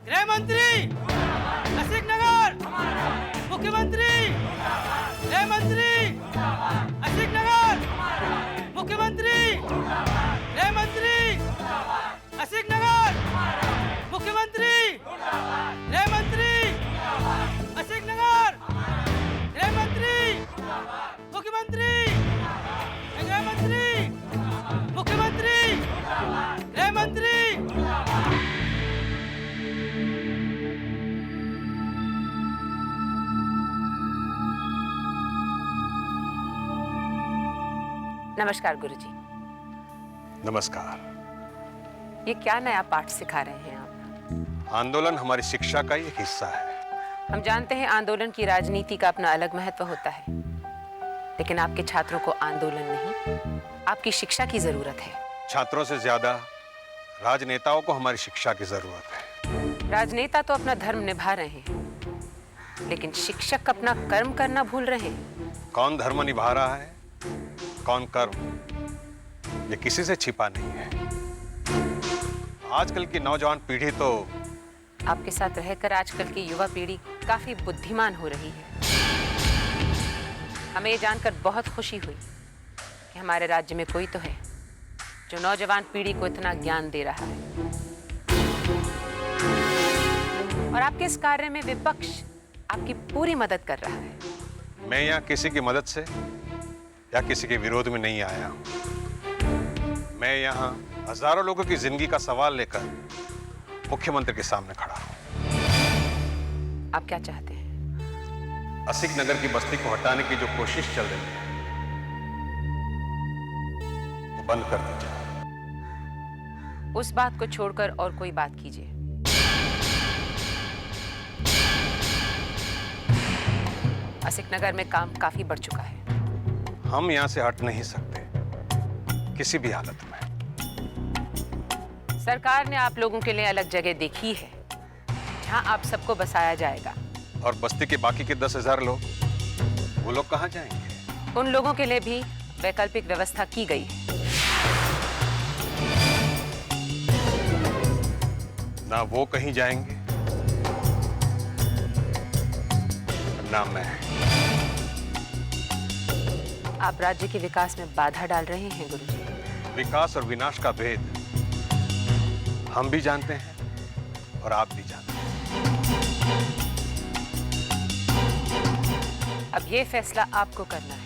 गृह मंत्री असिक नगर, मुख्यमंत्री गृह मंत्री असिक नगर, मुख्यमंत्री गृह मंत्री असिक नगर, मुख्यमंत्री गृह मंत्री असिक नगर, गृह मंत्री मुख्यमंत्री गृह मंत्री मुख्यमंत्री गृह मंत्री। नमस्कार गुरुजी। नमस्कार। ये क्या नया पाठ सिखा रहे हैं आप? आंदोलन हमारी शिक्षा का ही एक हिस्सा है। हम जानते हैं आंदोलन की राजनीति का अपना अलग महत्व होता है, लेकिन आपके छात्रों को आंदोलन नहीं, आपकी शिक्षा की जरूरत है। छात्रों से ज्यादा राजनेताओं को हमारी शिक्षा की जरूरत है। राजनेता तो अपना धर्म निभा रहे हैं, लेकिन शिक्षक अपना कर्म करना भूल रहे हैं। कौन धर्म निभा रहा है, कौन कर्म, ये किसी से छिपा नहीं है। आजकल की नौजवान पीढ़ी तो आपके साथ रहकर आजकल की युवा पीढ़ी काफी बुद्धिमान हो रही है। हमें ये जानकर बहुत खुशी हुई कि हमारे राज्य में कोई तो है जो नौजवान पीढ़ी को इतना ज्ञान दे रहा है। और आपके इस कार्य में विपक्ष आपकी पूरी मदद कर रहा है। मैं यहाँ किसी की मदद से या किसी के विरोध में नहीं आया हूँ। मैं यहाँ हजारों लोगों की जिंदगी का सवाल लेकर मुख्यमंत्री के सामने खड़ा हूँ। आप क्या चाहते हैं? असिक नगर की बस्ती को हटाने की जो कोशिश चल रही है वो बंद कर दी जाए। उस बात को छोड़कर और कोई बात कीजिए। असिक नगर में काम काफी बढ़ चुका है। हम यहाँ से हट नहीं सकते किसी भी हालत में। सरकार ने आप लोगों के लिए अलग जगह देखी है जहां आप सबको बसाया जाएगा। और बस्ती के बाकी के 10,000 लोग, वो लोग कहाँ जाएंगे? उन लोगों के लिए भी वैकल्पिक व्यवस्था की गई है। ना वो कहीं जाएंगे ना मैं। आप राज्य के विकास में बाधा डाल रहे हैं गुरुजी। विकास और विनाश का भेद हम भी जानते हैं और आप भी जानते हैं। अब ये फैसला आपको करना है,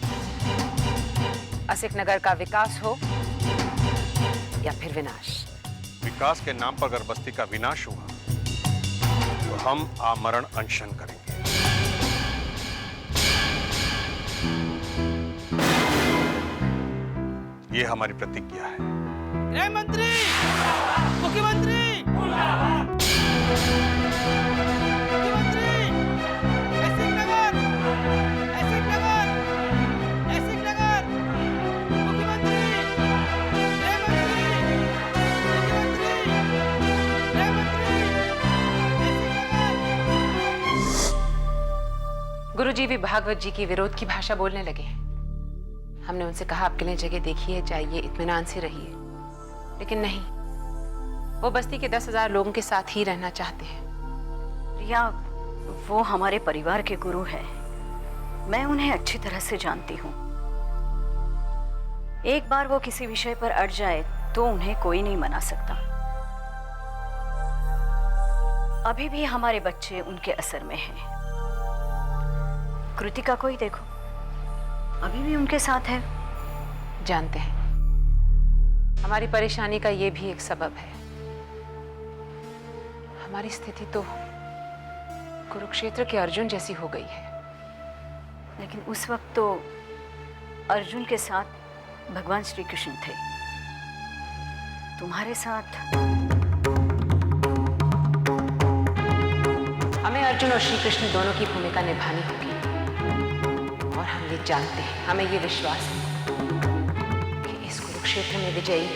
असिक नगर का विकास हो या फिर विनाश। विकास के नाम पर अगर बस्ती का विनाश हुआ तो हम आमरण अनशन करेंगे। ये हमारी प्रतिज्ञा है। गृह मंत्री मुख्यमंत्री मुख्यमंत्री असिक नगर, असिक नगर, असिक नगर, मुख्यमंत्री गृह मंत्री, मुख्यमंत्री गृह मंत्री असिक नगर। गुरुजी भी भागवत जी की विरोध की भाषा बोलने लगे हैं। हमने उनसे कहा आपके लिए जगह देखिए, चाहिए, इत्मीनान से रहिए, लेकिन नहीं, वो बस्ती के 10,000 लोगों के साथ ही रहना चाहते हैं। रिया, वो हमारे परिवार के गुरु हैं। मैं उन्हें अच्छी तरह से जानती हूँ। एक बार वो किसी विषय पर अड़ जाए तो उन्हें कोई नहीं मना सकता। अभी भी हमारे बच्चे उनके असर में हैं। कृतिका को ही देखो, अभी भी उनके साथ है। जानते हैं, हमारी परेशानी का ये भी एक सबब है। हमारी स्थिति तो कुरुक्षेत्र के अर्जुन जैसी हो गई है। लेकिन उस वक्त तो अर्जुन के साथ भगवान श्री कृष्ण थे, तुम्हारे साथ। हमें अर्जुन और श्री कृष्ण दोनों की भूमिका निभानी होगी, और हम ये जानते हैं, हमें ये विश्वास है कि इस कुरुक्षेत्र में विजयी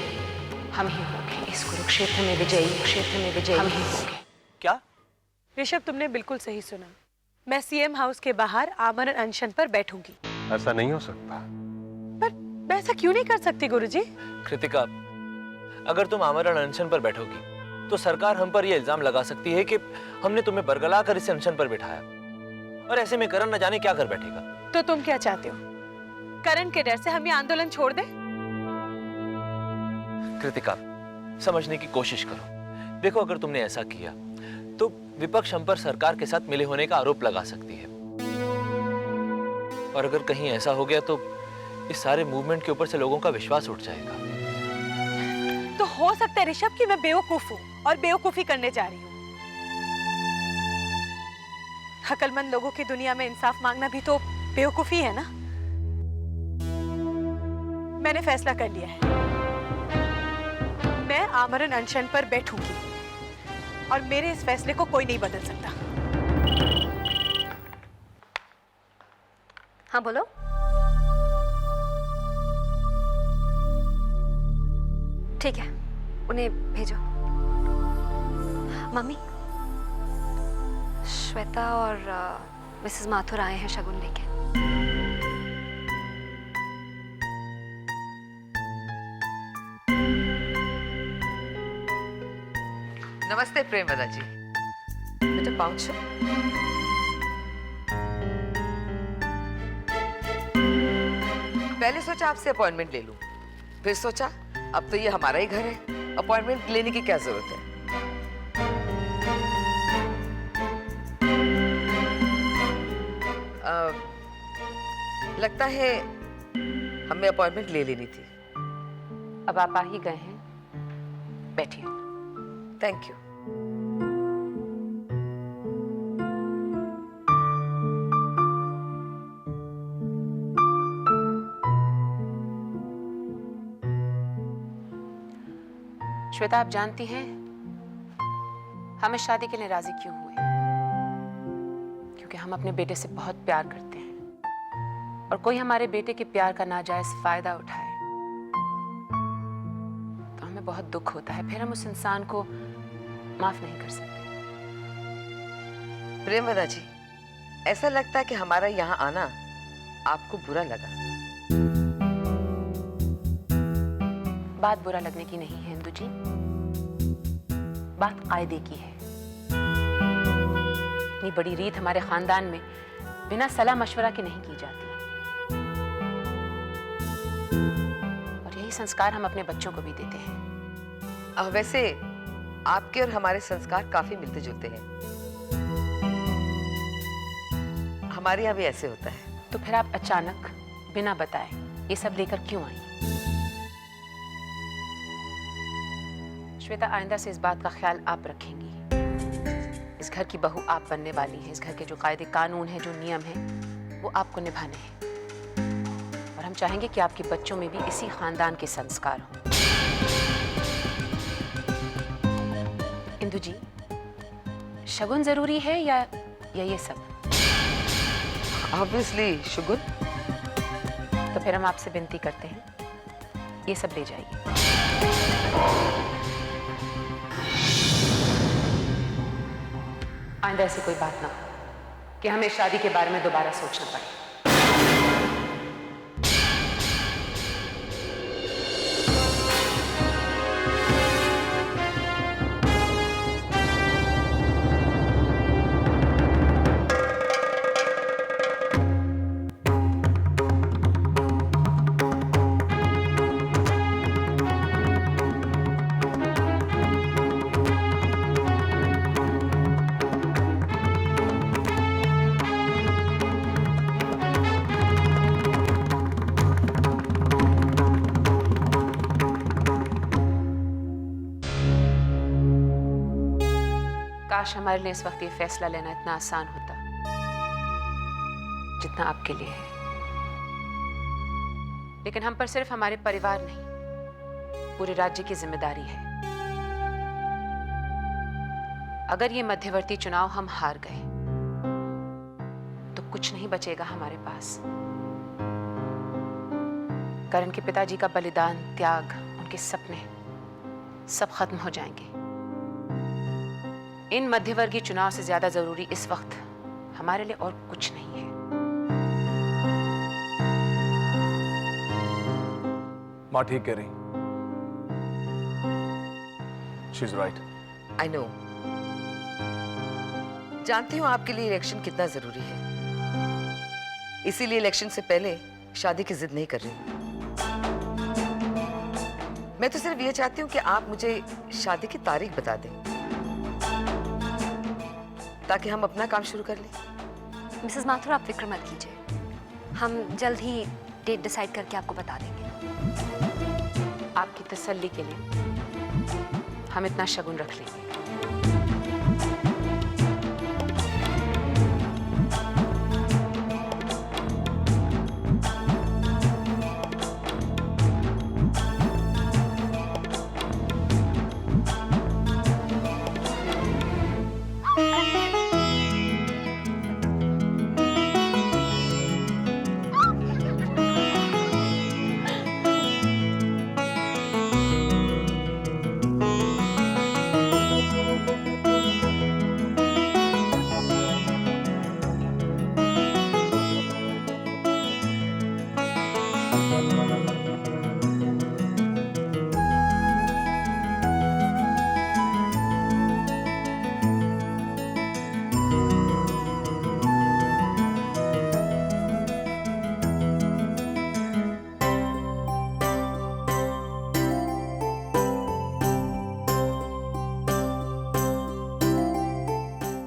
हम ही होंगे। इस कुरुक्षेत्र में विजयी हम ही होंगे। क्या ऋषभ, तुमने बिल्कुल सही सुना। मैं सीएम हाउस के बाहर आमरण अनशन पर बैठूंगी। ऐसा नहीं हो सकता। पर मैं ऐसा क्यों नहीं कर सकती गुरुजी? कृतिका, अगर तुम आमरण अनशन पर बैठोगी तो सरकार हम पर यह इल्जाम लगा सकती है कि हमने तुम्हें बरगला कर इसे अनशन पर बिठाया, और ऐसे में करण न जाने क्या कर बैठेगा। तो तुम क्या चाहते हो? करण के डर से हम ये आंदोलन छोड़ दें? कृतिका, समझने की कोशिश करो। देखो, अगर तुमने ऐसा किया तो विपक्ष हम पर सरकार के साथ मिले होने का आरोप लगा सकती है, और अगर कहीं ऐसा हो गया तो इस सारे मूवमेंट के ऊपर से लोगों का विश्वास उठ जाएगा। तो हो सकता है ऋषभ कि मैं बेवकूफ हूँ और बेवकूफी करने जा रही हूँ। अक्लमंद लोगों की दुनिया में इंसाफ मांगना भी तो बेवकूफी है ना। मैंने फैसला कर लिया है, मैं आमरण अनशन पर बैठूंगी और मेरे इस फैसले को कोई नहीं बदल सकता। हाँ बोलो। ठीक है, उन्हें भेजो। मम्मी, श्वेता और मिसेस माथुर आए हैं शगुन लेके। नमस्ते प्रेमदा जी। बेटा पहुंचो। पहले सोचा आपसे अपॉइंटमेंट ले लूं, फिर सोचा अब तो ये हमारा ही घर है, अपॉइंटमेंट लेने की क्या जरूरत है। लगता है हमें अपॉइंटमेंट ले लेनी थी। अब आप आ ही गए हैं, बैठिए। Thank you. श्वेता, आप जानती हैं हम इस शादी के लिए राजी क्यों हुए? क्योंकि हम अपने बेटे से बहुत प्यार करते हैं और कोई हमारे बेटे के प्यार का नाजायज फायदा उठाए तो हमें बहुत दुख होता है, फिर हम उस इंसान को माफ नहीं कर सकते। प्रेमदा जी, ऐसा लगता है कि हमारा यहाँ आना आपको बुरा लगा। बात बुरा लगने की नहीं है इंदु जी, बात कायदे की है। इतनी बड़ी रीत हमारे खानदान में बिना सलाह मशवरा के नहीं की जाती, और यही संस्कार हम अपने बच्चों को भी देते हैं। वैसे आपके और हमारे संस्कार काफी मिलते जुलते हैं। हमारे यहाँ भी ऐसे होता है। तो फिर आप अचानक बिना बताए ये सब लेकर क्यों आई? श्वेता, आइंदा से इस बात का ख्याल आप रखेंगी। इस घर की बहू आप बनने वाली हैं। इस घर के जो कायदे कानून हैं, जो नियम हैं, वो आपको निभाने हैं, और हम चाहेंगे कि आपके बच्चों में भी इसी खानदान के संस्कार हों। इंदु जी, शगुन जरूरी है या ये सब? ऑब्वियसली शगुन। तो फिर हम आपसे विनती करते हैं, ये सब ले जाइए। आइंदा ऐसी कोई बात ना हो कि हमें शादी के बारे में दोबारा सोचना पड़े। काश हमारे लिए इस वक्त ये फैसला लेना इतना आसान होता जितना आपके लिए है, लेकिन हम पर सिर्फ हमारे परिवार नहीं, पूरे राज्य की जिम्मेदारी है। अगर ये मध्यवर्ती चुनाव हम हार गए तो कुछ नहीं बचेगा हमारे पास। करण के पिताजी का बलिदान, त्याग, उनके सपने सब खत्म हो जाएंगे। इन मध्यवर्गीय चुनाव से ज्यादा जरूरी इस वक्त हमारे लिए और कुछ नहीं है। माँ ठीक कह रही, she is right. I know, जानती हूँ आपके लिए इलेक्शन कितना जरूरी है, इसीलिए इलेक्शन से पहले शादी की जिद नहीं कर रही। मैं तो सिर्फ ये चाहती हूँ कि आप मुझे शादी की तारीख बता दें ताकि हम अपना काम शुरू कर लें। मिसेस माथुर, आप फिक्र मत कीजिए, हम जल्द ही डेट डिसाइड करके आपको बता देंगे। आपकी तसल्ली के लिए हम इतना शगुन रख लेंगे।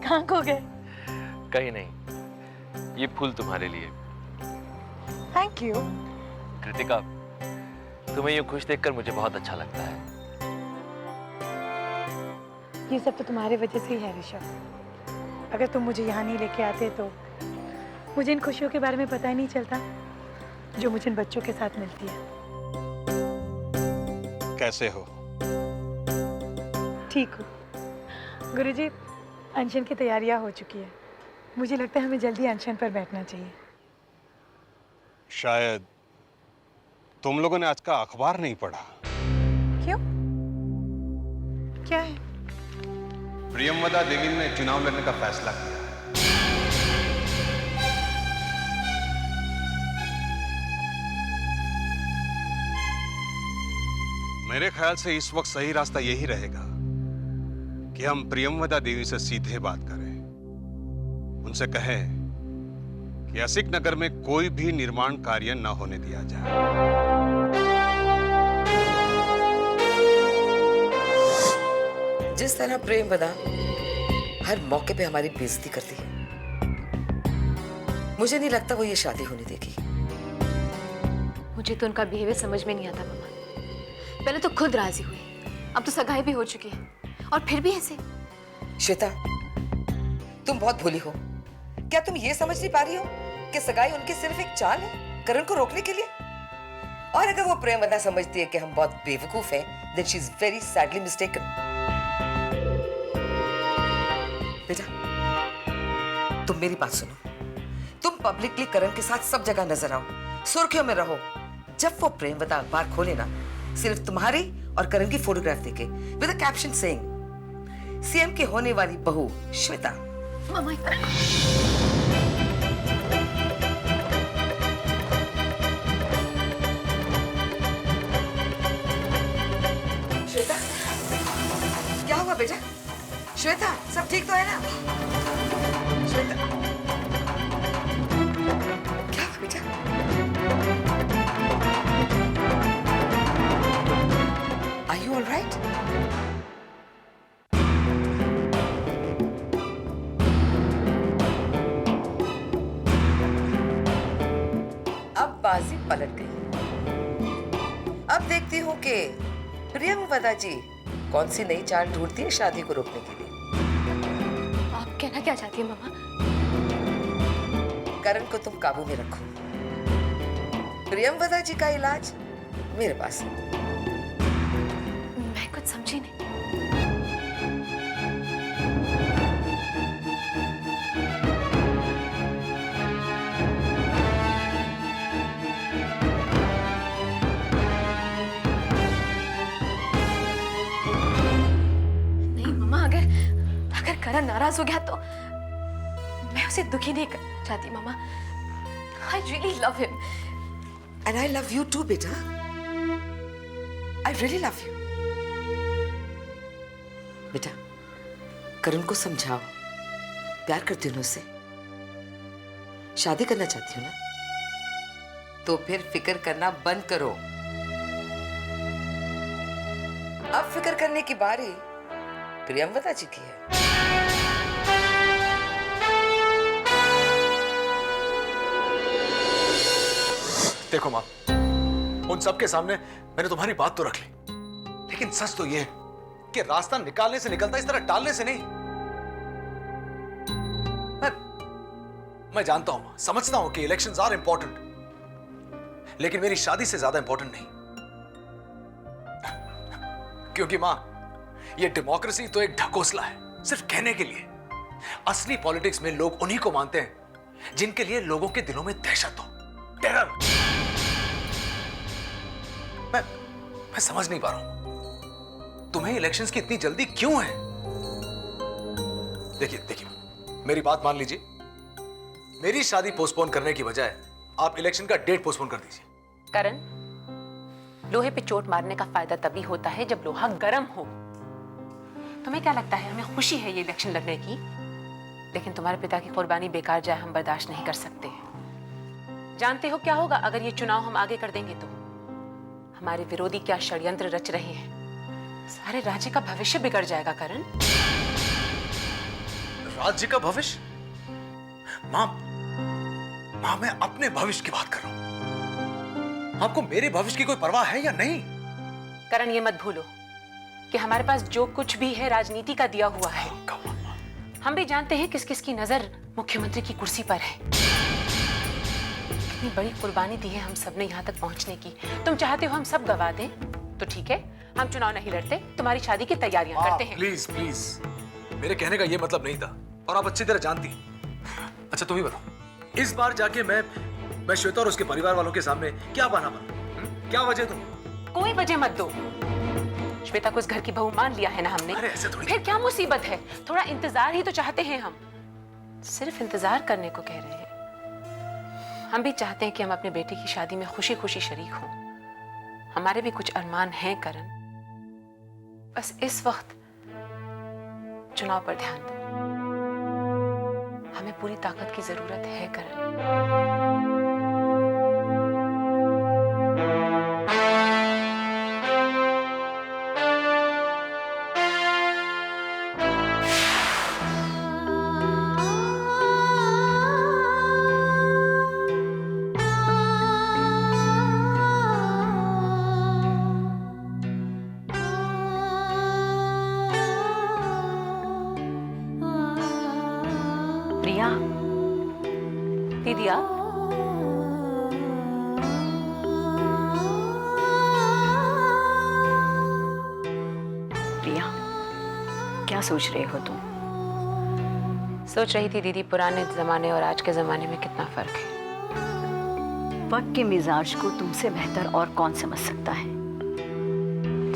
कहाँ खो गए? कहीं नहीं, ये फूल तुम्हारे लिए। Thank you. कृतिका, तुम्हें यूं खुश देखकर मुझे बहुत अच्छा लगता है। ये सब तो तुम्हारी वजह से ही है ऋषभ। अगर तुम मुझे यहाँ नहीं लेके आते तो मुझे इन खुशियों के बारे में पता ही नहीं चलता जो मुझे इन बच्चों के साथ मिलती है। कैसे हो? ठीक हूँ गुरुजी, अनशन की तैयारियां हो चुकी है। मुझे लगता है हमें जल्दी अनशन पर बैठना चाहिए। शायद तुम लोगों ने आज का अखबार नहीं पढ़ा। क्यों? क्या है? प्रियमवदा देवी ने चुनाव लड़ने का फैसला किया। मेरे ख्याल से इस वक्त सही रास्ता यही रहेगा कि हम प्रियमवदा देवी से सीधे बात करें, उनसे कहें कि असिक नगर में कोई भी निर्माण कार्य न होने दिया जाए। जिस तरह प्रेमवदा हर मौके पे हमारी बेइज्जती करती है, मुझे नहीं लगता वो ये शादी होने देगी। मुझे तो उनका बिहेवियर समझ में नहीं आता मम्मा। पहले तो खुद राजी हुई, अब तो सगाई भी हो चुकी है और फिर भी ऐसे। श्वेता, तुम बहुत भोली हो। क्या तुम ये समझ नहीं पा रही हो कि सगाई उनकी सिर्फ एक चाल है करण को रोकने के लिए? और अगर वो प्रेमवदा समझती है कि हम बहुत बेवकूफ हैं, then she is very sadly mistaken। बेटा, तुम मेरी बात सुनो। तुम पब्लिकली करण के साथ सब जगह नजर आओ, सुर्खियों में रहो। जब वो प्रेमवदा अखबार खोले ना, सिर्फ तुम्हारी और करण की फोटोग्राफ देखे with a caption saying CM के होने वाली बहू श्वेता। मम्मा, श्वेता, क्या हुआ बेटा? श्वेता, सब ठीक तो है ना? श्वेता, क्या हुआ बेटा? Are you all right? अब बाजी पलट गई। अब देखती हूँ कि प्रियमवदा जी कौन सी नई चाल ढूंढती है शादी को रोकने के लिए। आप कहना क्या चाहती हैं मम्मा? करण को तुम काबू में रखो। प्रियमवदा जी का इलाज मेरे पास है। मैं कुछ समझी नहीं। नहीं मम्मा, अगर करण नाराज हो गया तो मैं उसे दुखी नहीं करना चाहती मम्मा। I really love him. And I love you too, beta. I really love you. बेटा, करण को समझाओ, प्यार करती हो ना उससे, शादी करना चाहती हो ना, तो फिर फिक्र करना बंद करो। अब फिक्र करने की बारी प्रियंवदा जी की है। देखो माँ, उन सबके सामने मैंने तुम्हारी बात तो रख ली, लेकिन सच तो यह है कि रास्ता निकालने से निकलता, इस तरह टालने से नहीं। मैं जानता हूं मां, समझता हूं कि इलेक्शंस आर इंपॉर्टेंट, लेकिन मेरी शादी से ज्यादा इंपॉर्टेंट नहीं। क्योंकि मां, यह डेमोक्रेसी तो एक ढकोसला है, सिर्फ कहने के लिए। असली पॉलिटिक्स में लोग उन्हीं को मानते हैं जिनके लिए लोगों के दिलों में दहशत हो, टेरर। मैं समझ नहीं पा रहा हूं तुम्हें इलेक्शंस की इतनी जल्दी क्यों है। देखिए मेरी बात मान लीजिए, मेरी शादी पोस्टपोन करने की बजाय आप इलेक्शन का डेट पोस्टपोन कर दीजिए। करण, लोहे पे चोट मारने का फायदा तभी होता है जब लोहा गर्म हो। तुम्हें क्या लगता है हमें खुशी है ये इलेक्शन लड़ने की? लेकिन तुम्हारे पिता की कुर्बानी बेकार जाए हम बर्दाश्त नहीं कर सकते। जानते हो क्या होगा अगर ये चुनाव हम आगे कर देंगे तो? हमारे विरोधी क्या षड्यंत्र रच रहे हैं, सारे राज्य का भविष्य बिगड़ जाएगा। करण, राज्य का भविष्य? मां, मैं अपने भविष्य की बात कर रहा हूं। आपको मेरे भविष्य की कोई परवाह है या नहीं? करण, ये मत भूलो कि हमारे पास जो कुछ भी है राजनीति का दिया हुआ है। हम भी जानते हैं किस किस की नजर मुख्यमंत्री की कुर्सी पर है। कितनी बड़ी कुर्बानी दी है हम सब ने यहाँ तक पहुँचने की। तुम चाहते हो हम सब गवा दें? तो ठीक है, हम चुनाव नहीं लड़ते, तुम्हारी शादी की तैयारियां करते हैं। प्लीज प्लीज, मेरे कहने का ये मतलब नहीं था और आप अच्छी तरह जानती। अच्छा तुम ही बताओ, इस बार जाके मैं श्वेता और उसके परिवार वालों के सामने क्या बहाना बनाऊं? क्या वजह दूं? कोई वजह मत दो। श्वेता को इस घर की बहू मान लिया है ना हमने। अरे ऐसे थोड़ी। फिर क्या मुसीबत है? थोड़ा इंतजार ही तो चाहते हैं हम। सिर्फ इंतजार करने को कह रहे हैं। हम भी चाहते हैं कि हम अपने बेटे की शादी में खुशी खुशी शरीक हों। हमारे भी कुछ अरमान हैं करण, बस इस वक्त चुनाव पर ध्यान दो। हमें पूरी ताकत की जरूरत है करण। प्रिया, दीदी आप? प्रिया, क्या सोच रहे हो तुम? सोच रही थी दीदी, पुराने जमाने और आज के जमाने में कितना फर्क है। वक्त के मिजाज को तुमसे बेहतर और कौन समझ सकता है?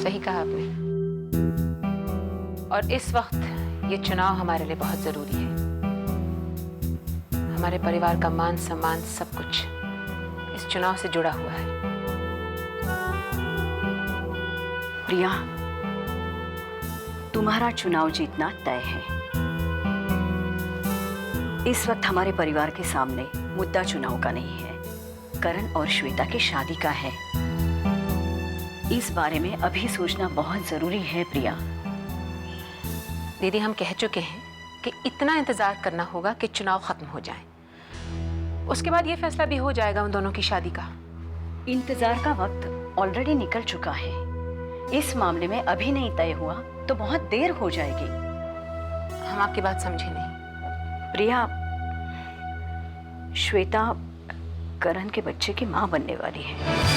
सही कहा आपने। और इस वक्त ये चुनाव हमारे लिए बहुत जरूरी है। हमारे परिवार का मान सम्मान सब कुछ इस चुनाव से जुड़ा हुआ है। प्रिया, तुम्हारा चुनाव जीतना तय है। इस वक्त हमारे परिवार के सामने मुद्दा चुनाव का नहीं है, करण और श्वेता की शादी का है। इस बारे में अभी सोचना बहुत जरूरी है प्रिया। दीदी, हम कह चुके हैं कि इतना इंतजार करना होगा कि चुनाव खत्म हो जाए। उसके बाद ये फैसला भी हो जाएगा उन दोनों की शादी का। इंतजार का वक्त ऑलरेडी निकल चुका है। इस मामले में अभी नहीं तय हुआ तो बहुत देर हो जाएगी। हम आपकी बात समझे नहीं। प्रिया, श्वेता करण के बच्चे की मां बनने वाली है।